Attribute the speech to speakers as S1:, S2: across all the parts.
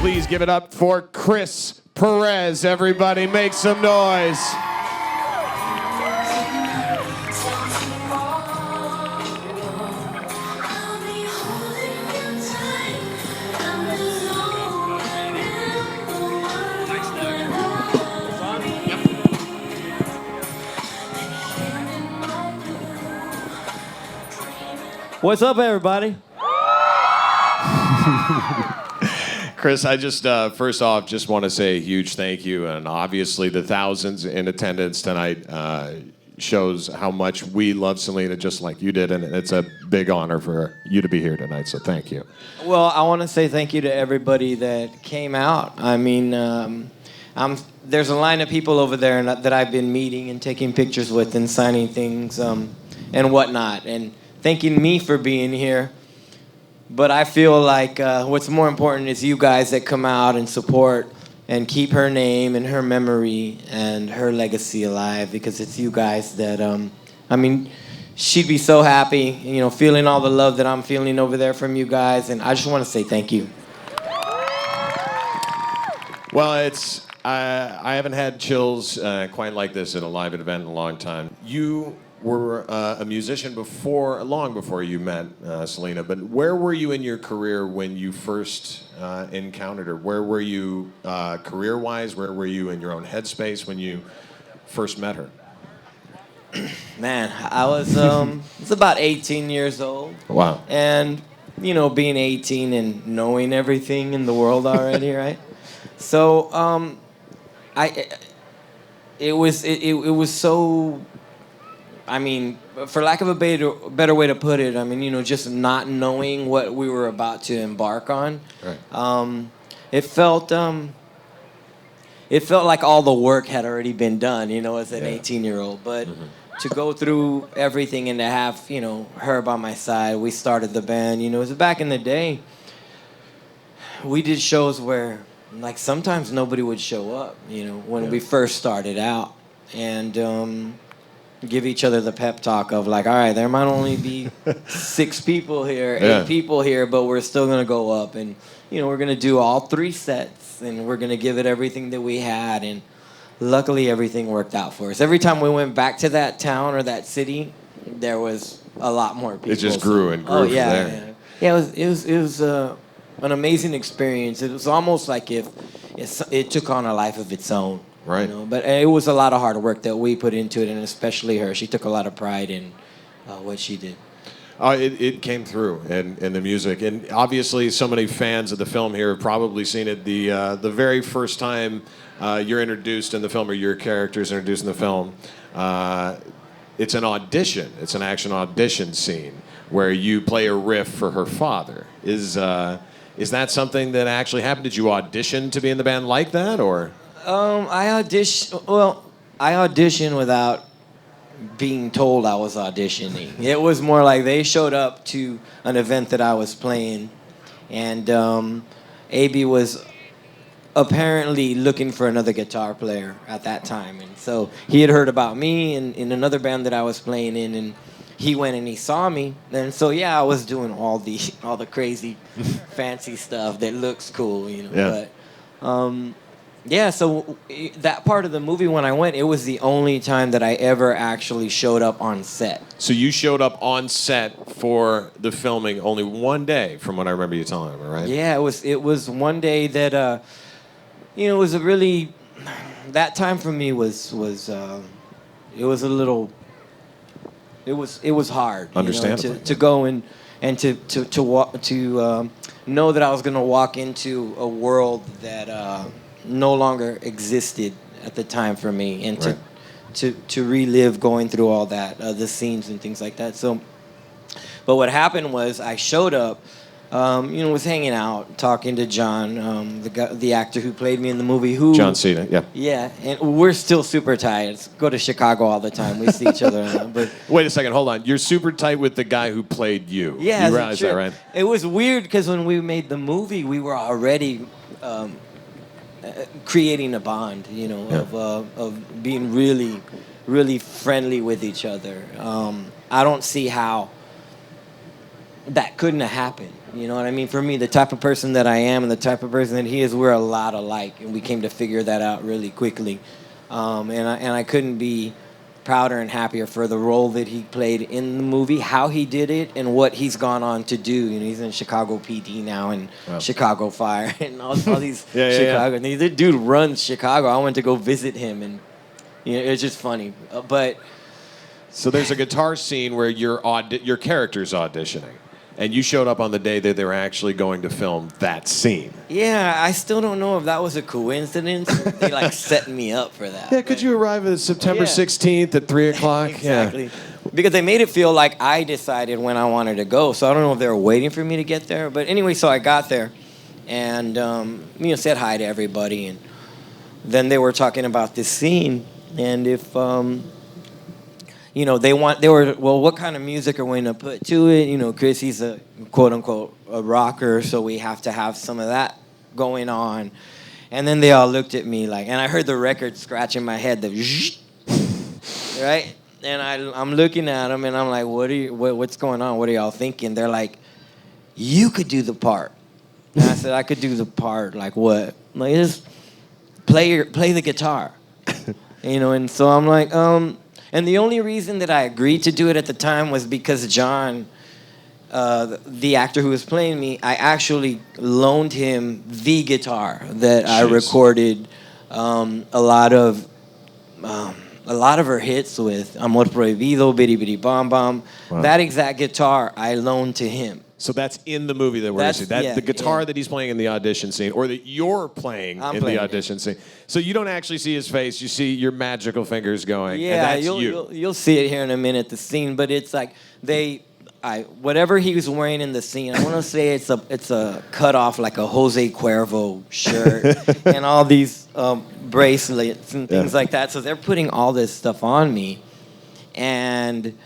S1: Please give it up for Chris Perez. Everybody make some noise.
S2: What's up, everybody?
S1: Chris, I just, first off, just want to say a huge thank you. And obviously the thousands in attendance tonight shows how much we love Selena just like you did. And it's a big honor for you to be here tonight. So thank you.
S2: Well, I want to say thank you to everybody that came out. I mean, there's a line of people over there that I've been meeting and taking pictures with and signing things and whatnot. And thanking me for being here. But I feel like what's more important is you guys that come out and support and keep her name and her memory and her legacy alive, because it's you guys that, I mean, she'd be so happy, you know, feeling all the love that I'm feeling over there from you guys. And I just want to say thank you.
S1: Well, I haven't had chills quite like this at a live event in a long time. You were a musician long before you met Selena, but where were you in your career when you first encountered her? Where were you career-wise? Where were you in your own headspace when you first met her?
S2: Man, I was about 18 years old.
S1: Wow.
S2: And, you know, being 18 and knowing everything in the world already, right? So, it was so, I mean, for lack of a better way to put it, I mean, you know, just not knowing what we were about to embark on.
S1: Right.
S2: It felt like all the work had already been done, you know, as an 18-year-old. But to go through everything and to have, you know, her by my side, we started the band. You know, it was back in the day. We did shows where, like, sometimes nobody would show up, you know, when we first started out. And give each other the pep talk of, like, all right, there might only be 6 people here, 8 people here, but we're still going to go up. And, you know, we're going to do all 3 sets, and we're going to give it everything that we had. And luckily, everything worked out for us. Every time we went back to that town or that city, there was a lot more people.
S1: It just grew and grew from there.
S2: Yeah, it was an amazing experience. It was almost like if it took on a life of its own.
S1: Right.
S2: You know? But it was a lot of hard work that we put into it, and especially her. She took a lot of pride in what she did.
S1: It came through in the music. And obviously, so many fans of the film here have probably seen it. The very first time you're introduced in the film, or your character is introduced in the film, it's an audition. It's an action audition scene where you play a riff for her father. Is that something that actually happened? Did you audition to be in the band like that, or?
S2: I auditioned without being told I was auditioning. It was more like they showed up to an event that I was playing, and AB was apparently looking for another guitar player at that time. And so he had heard about me in another band that I was playing in, and he went and he saw me. And so, yeah, I was doing all the crazy fancy stuff that looks cool, you know.
S1: Yeah.
S2: But yeah, so that part of the movie, when I went, it was the only time that I ever actually showed up on set.
S1: So you showed up on set for the filming only one day, from what I remember you telling me, right?
S2: Yeah, it was one day that, you know, it was a really, that time for me was it was a little, it was hard.
S1: Understandably.
S2: You know, to go and to know that I was going to walk into a world that no longer existed at the time for me, and to relive going through all that, the scenes and things like that. So, but what happened was I showed up, you know, was hanging out, talking to John, the actor who played me in the movie.
S1: John Cena, yeah.
S2: Yeah, and we're still super tight. Go to Chicago all the time. We see each other. But
S1: wait a second, hold on. You're super tight with the guy who played you.
S2: Yeah,
S1: you realize that, right?
S2: It was weird because when we made the movie, we were already creating a bond, you know, of being really, really friendly with each other. I don't see how that couldn't have happened. You know what I mean? For me, the type of person that I am and the type of person that he is, we're a lot alike, and we came to figure that out really quickly. And I couldn't be prouder and happier for the role that he played in the movie, how he did it, and what he's gone on to do. You know, he's in Chicago PD now and Chicago Fire and all these Chicago. And the dude runs Chicago. I went to go visit him, and it's just funny. But
S1: so there's a guitar scene where your character's auditioning, and you showed up on the day that they were actually going to film that scene.
S2: Yeah, I still don't know if that was a coincidence. They like set me up for that.
S1: Yeah, could you arrive at September 16th at 3 o'clock?
S2: Exactly.
S1: Yeah.
S2: Because they made it feel like I decided when I wanted to go. So I don't know if they were waiting for me to get there. But anyway, so I got there and said hi to everybody. And then they were talking about this scene. And if what kind of music are we going to put to it? Chris, he's a quote unquote a rocker, so we have to have some of that going on. And then they all looked at me like, and I heard the record scratch in my head, right? And I'm looking at them and I'm like, what's going on? What are y'all thinking? They're like, you could do the part. And I said, I could do the part. Like what? Like just play the guitar. And so I'm like, and the only reason that I agreed to do it at the time was because John, the actor who was playing me, I actually loaned him the guitar that I recorded a lot of her hits with. Amor Prohibido, Bidi Bidi Bom Bom. Wow. That exact guitar I loaned to him.
S1: So that's in the movie that we're seeing. The guitar that he's playing in the audition scene, or that you're playing the audition scene. So you don't actually see his face; you see your magical fingers going.
S2: Yeah,
S1: and that's
S2: you'll see it here in a minute. The scene, but it's like whatever he was wearing in the scene. I want to say it's a cut off like a Jose Cuervo shirt and all these bracelets and things like that. So they're putting all this stuff on me, and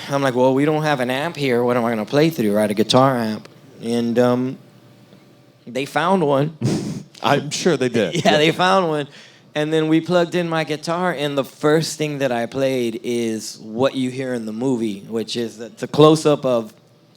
S2: I'm like, well, we don't have an amp here. What am I going to play through? Right, a guitar amp. And they found one.
S1: I'm sure they did.
S2: Yeah, they found one. And then we plugged in my guitar, and the first thing that I played is what you hear in the movie, which is the close-up of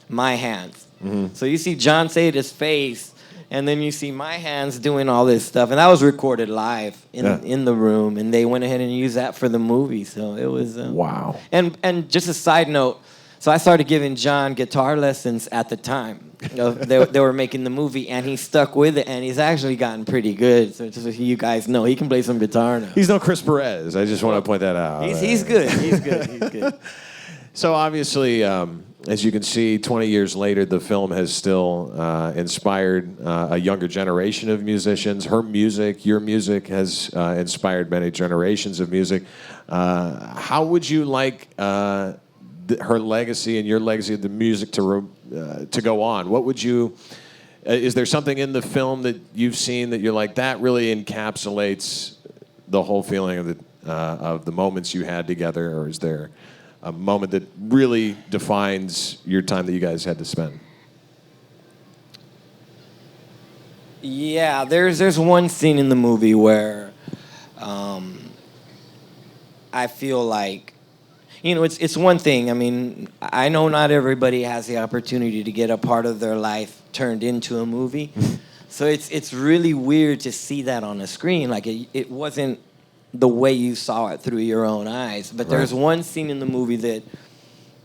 S2: my hands. Mm-hmm. So you see John Sada's face, and then you see my hands doing all this stuff. And that was recorded live in the room, and they went ahead and used that for the movie. So it was...
S1: wow.
S2: And just a side note, so I started giving John guitar lessons at the time. They were making the movie, and he stuck with it, and he's actually gotten pretty good. So just so you guys know, he can play some guitar now.
S1: He's no Chris Perez. I just want to point that out.
S2: He's good. He's good.
S1: So obviously, as you can see, 20 years later, the film has still inspired a younger generation of musicians. Her music, your music, has inspired many generations of music. How would you like her legacy and your legacy of the music to go on? What would you? Is there something in the film that you've seen that you're like, that really encapsulates the whole feeling of the moments you had together, or is there a moment that really defines your time that you guys had to spend?
S2: Yeah, there's one scene in the movie where I feel like, it's one thing. I mean, I know not everybody has the opportunity to get a part of their life turned into a movie. So it's really weird to see that on a screen. Like it wasn't the way you saw it through your own eyes. But there's one scene in the movie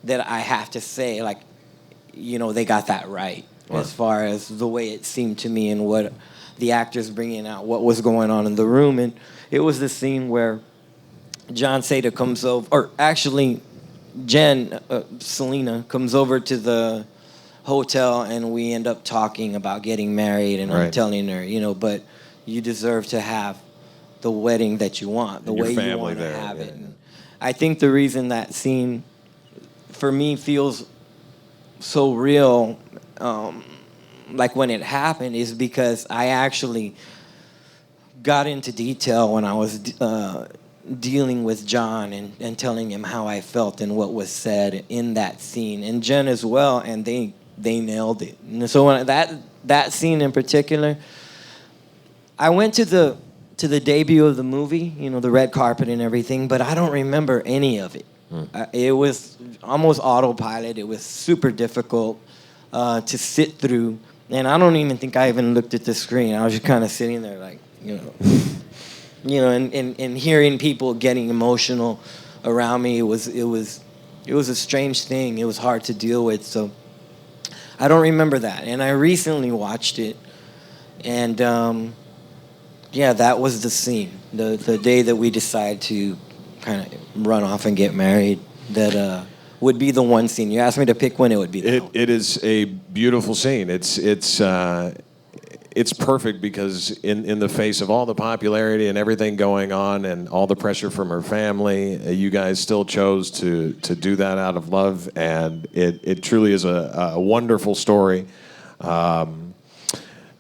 S2: that I have to say, like, they got that right as far as the way it seemed to me and what the actors bringing out, what was going on in the room. And it was the scene where John Seda comes over, or actually Selena comes over to the hotel, and we end up talking about getting married, and I'm telling her, but you deserve to have the wedding that you want, the way you want to have it. And I think the reason that scene, for me, feels so real, like when it happened, is because I actually got into detail when I was dealing with John and telling him how I felt and what was said in that scene, and Jen as well, and they nailed it. And so when that scene in particular, I went to the debut of the movie, the red carpet and everything, but I don't remember any of it. It was almost autopilot. It was super difficult to sit through. And I don't even think I even looked at the screen. I was just kind of sitting there like, and hearing people getting emotional around me. It was a strange thing. It was hard to deal with. So I don't remember that. And I recently watched it. And that was the scene. The day that we decided to kind of run off and get married. That would be the one scene. You asked me to pick one, it would be that one.
S1: It is a beautiful scene. It's perfect because in the face of all the popularity and everything going on and all the pressure from her family, you guys still chose to do that out of love, and it truly is a wonderful story.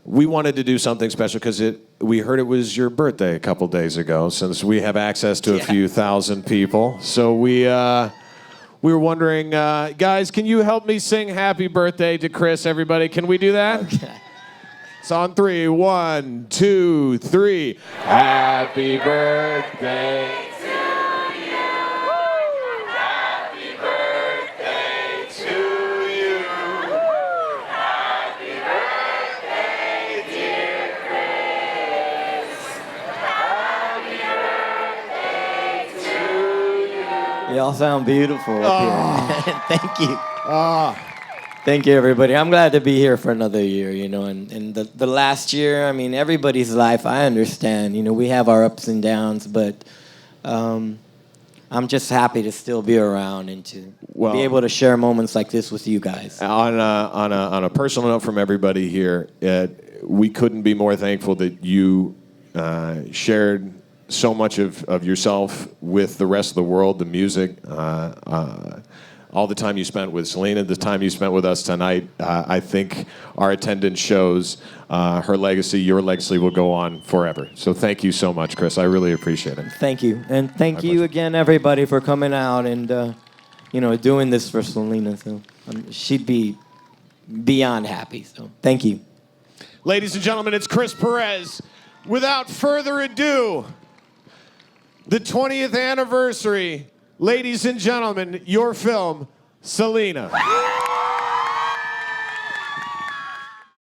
S1: We wanted to do something special because we heard it was your birthday a couple days ago, since we have access to a few thousand people. So we were wondering, guys, can you help me sing happy birthday to Chris, everybody? Can we do that?
S2: Okay.
S1: It's on 3. 1, 2, 3. Happy birthday to you. Happy birthday to you. Happy birthday, dear Chris. Happy birthday to you.
S2: Y'all sound beautiful up here. Thank you.
S1: Ah.
S2: Thank you, everybody. I'm glad to be here for another year, and the last year, I mean, everybody's life, I understand. We have our ups and downs, but I'm just happy to still be around and to be able to share moments like this with you guys.
S1: On a personal note from everybody here, we couldn't be more thankful that you shared so much of yourself with the rest of the world, the music, all the time you spent with Selena, the time you spent with us tonight. I think our attendance shows her legacy, your legacy will go on forever. So thank you so much, Chris. I really appreciate it.
S2: Thank you. And thank you again, everybody, for coming out and, doing this for Selena. So she'd be beyond happy. So thank you.
S1: Ladies and gentlemen, it's Chris Perez. Without further ado, the 20th anniversary. Ladies and gentlemen, your film, Selena.